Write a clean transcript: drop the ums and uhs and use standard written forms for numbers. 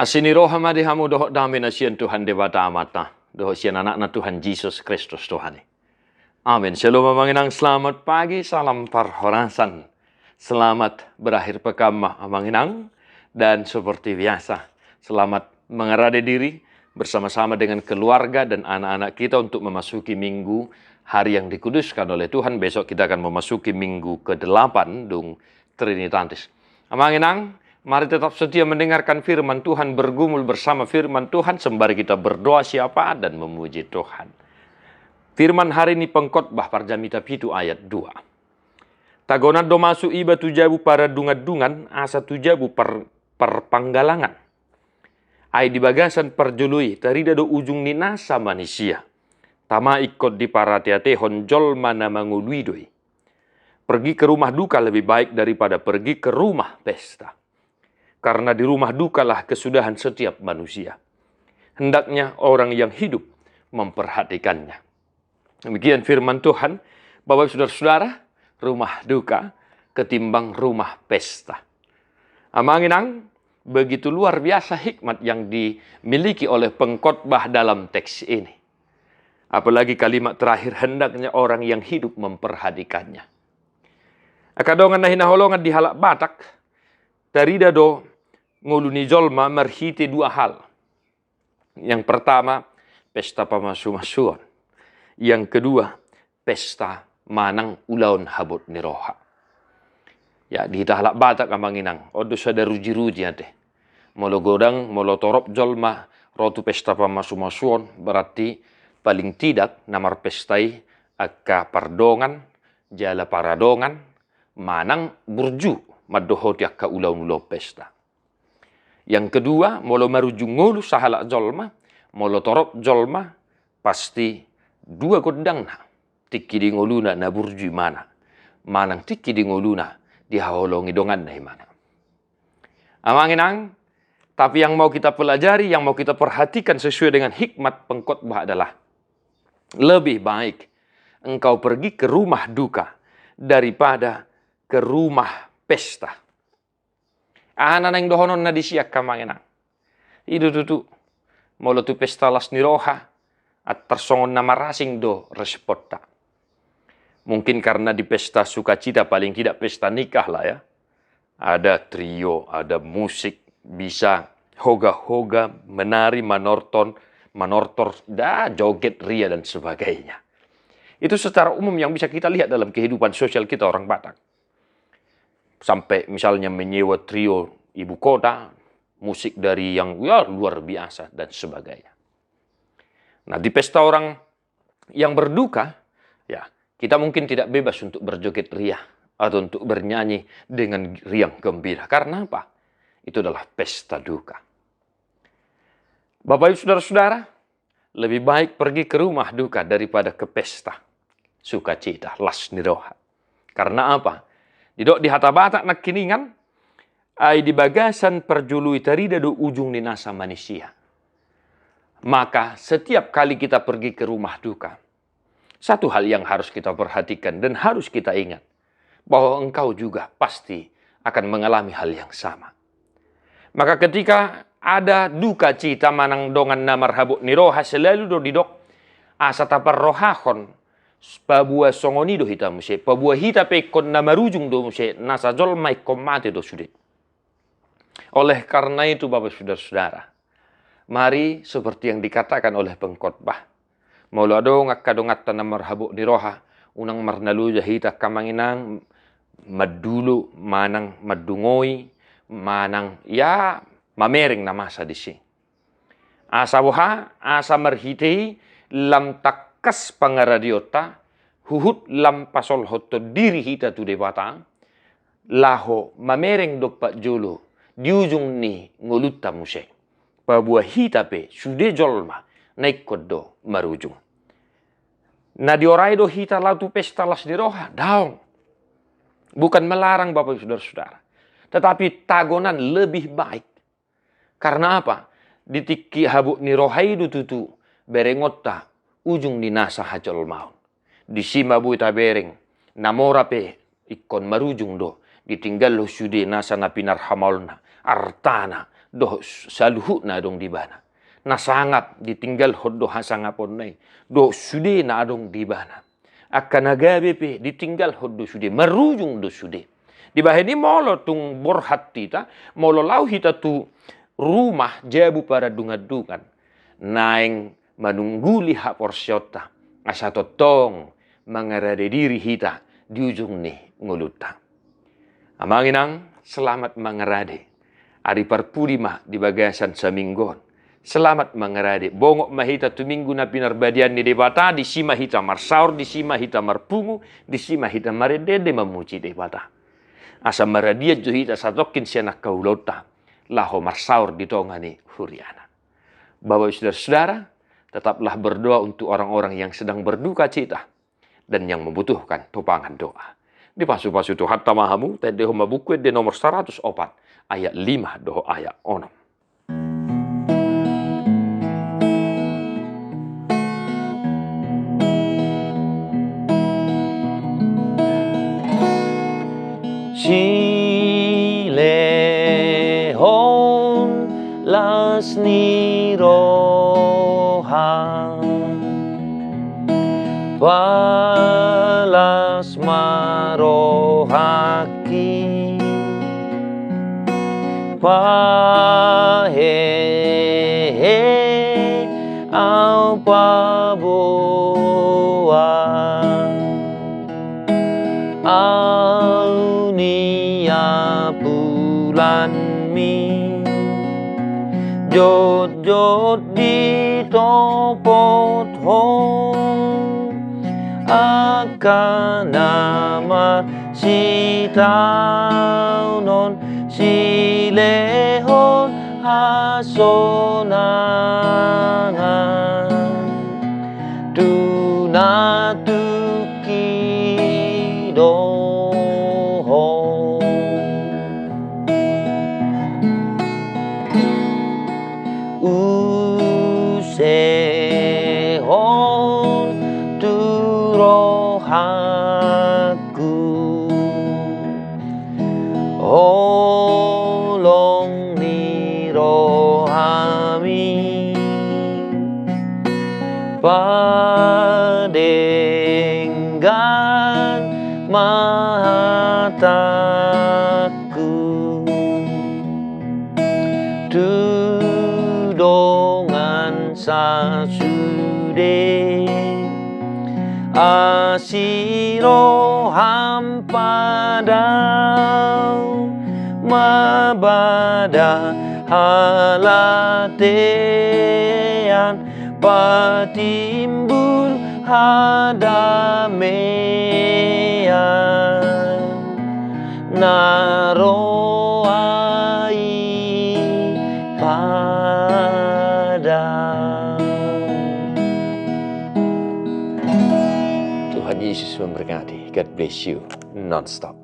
Asini roha madihamu dohok dami na siyan Tuhan debata amata. Dohok siyan anak na Tuhan Yesus Kristus Tuhan. Amin. Shalom Amanginang, selamat pagi, salam parhorasan. Selamat berakhir pekan Amanginang. Dan seperti biasa, selamat mengerade diri bersama-sama dengan keluarga dan anak-anak kita untuk memasuki minggu hari yang dikuduskan oleh Tuhan. Besok kita akan memasuki minggu ke-8 dung Trinitatis. Amanginang, mari tetap setia mendengarkan firman Tuhan, bergumul bersama firman Tuhan sembari kita berdoa siapa dan memuji Tuhan. Firman hari ini pengkhotbah Parjamita Pitu ayat 2. Tagonat do masuk iba tujabu para dungan-dungan asa tujabu perpanggalangan. Ai di bagasan perjului tarida do ujung ninasa manusia. Tama ikut di paratiatehon jol mana manguluidoi. Pergi ke rumah duka lebih baik daripada pergi ke rumah pesta. Karena di rumah dukalah kesudahan setiap manusia. Hendaknya orang yang hidup memperhatikannya. Demikian firman Tuhan, Bapak saudara-saudara, rumah duka ketimbang rumah pesta. Amanginang, begitu luar biasa hikmat yang dimiliki oleh pengkhotbah dalam teks ini. Apalagi kalimat terakhir, hendaknya orang yang hidup memperhatikannya. Akadongan na hinaholongan di halak Batak, tarida do nguluni jolma merhiti dua hal. Yang pertama, pesta pamasu-masuan. Yang kedua, pesta manang ulaun habut niroha. Ya, di halak Batak Amanginang, odo sada ruji-ruji ate. Molo godang, molo torop jolma, rotu pesta pamasu-masuan, berarti paling tidak namar pestai akka pardongan, jala paradongan, manang burju madohoti akka ulaun-ulau pesta. Yang kedua, molo maruju ngulu sahala jolma, molo torop jolma, pasti dua godang na. Tiki di nguluna na burju mana. Manang tiki di nguluna dihaholongi dongan na himana. Amanginang, tapi yang mau kita pelajari, yang mau kita perhatikan sesuai dengan hikmat pengkhotbah adalah lebih baik engkau pergi ke rumah duka daripada ke rumah pesta. Anak yang dohonon na disiak kamanginang. Idu tutu molo tu pesta las niroha at tersongon nama rasing do respota. Mungkin karena di pesta sukacita paling tidak pesta nikah lah ya. Ada trio, ada musik, bisa hoga-hoga, menari, manortor, joget ria dan sebagainya. Itu secara umum yang bisa kita lihat dalam kehidupan sosial kita orang Batak. Sampai misalnya menyewa trio ibu kota, musik dari yang luar biasa dan sebagainya. Nah, di pesta orang yang berduka, ya kita mungkin tidak bebas untuk berjoget ria atau untuk bernyanyi dengan riang gembira. Karena apa? Itu adalah pesta duka. Bapak Ibu saudara-saudara, lebih baik pergi ke rumah duka daripada ke pesta sukacita, las niroha. Karena apa? Di hata Batak nak kiningan, ai di bagasan perjului tarida do ujung ninasa manusia. Maka setiap kali kita pergi ke rumah duka, satu hal yang harus kita perhatikan dan harus kita ingat, bahwa engkau juga pasti akan mengalami hal yang sama. Maka ketika ada duka cita manang dongan namar habuk niroha selalu do didok asa tapar rohahon pabua songonido hita muse pabua hita pe kon namarujung do muse nasa jol mai komate do sude. Oleh karena itu Bapak saudara-saudara, mari seperti yang dikatakan oleh pengkhotbah, molo ado ngakadongat namar habuk niroha unang marnalu jahita kamanginang madulu manang madungoi manang ya mamering na masa di sini. Asa buha, asa merhitei lam takkas pangaradiota, huhut lam pasol hoto diri hita tu debata, laho mamereng dopak jolo, di ujung ni ngoluta muse. Pabuah hita pe sude jolma naik kodo marujung. Na diorai do hita latu pesta las diroha, daong. Bukan melarang Bapak saudara-saudara, tetapi tagonan lebih baik. Karena apa? Ditiki habuk ni rohaidu tutu berengotta ujung dinasa hajol maun. Disima buita bereng namora pe ikon marujung do ditinggal lo sude nasa napinar hamalna artana doh saluhu na dong di bana. Nasangat ditinggal hodo hasangapon nai. Doh sude na adong di bana. Akan agabe pe ditinggal hodo sude. Marujung do sude. Di bahini molo tung borhat tita. Molo lau hita tu rumah jabu para dungan-dungan. Naing manungguli hak porsyota. Asa totong mengarade diri hita di ujung nih nguluta. Amanginang selamat mengarade. Ari parpurima di bagasan saminggon. Selamat mengarade. Bongok mahita tu minggu na pinarbadian ni debata. Di sima hita marsaur, di sima hita marpungu, di sima hita maredede memuji debata. Asa maradia jo hita satokin sianak kaulota. Laho marsaur di tongani huriana. Bapak saudara-saudara, tetaplah berdoa untuk orang-orang yang sedang berduka cita dan yang membutuhkan topangan doa. Di pasu-pasu Tuhan tamahamu, tede homa buku de nomor 104, ayat 5 doho ayat 6. Silehon las nirohan walas marohaki pahehe au paboa au nia bulan mi jod di topot hong akan nama si taunon silehon hasonangan tunatuki doho usehon turohaku holong nirohami padenggan mataku tudongan sasude asiro hampadau mabada halatean patimbul hadamean naroai padau. Tuhan Yesus memberkati. God bless you non-stop.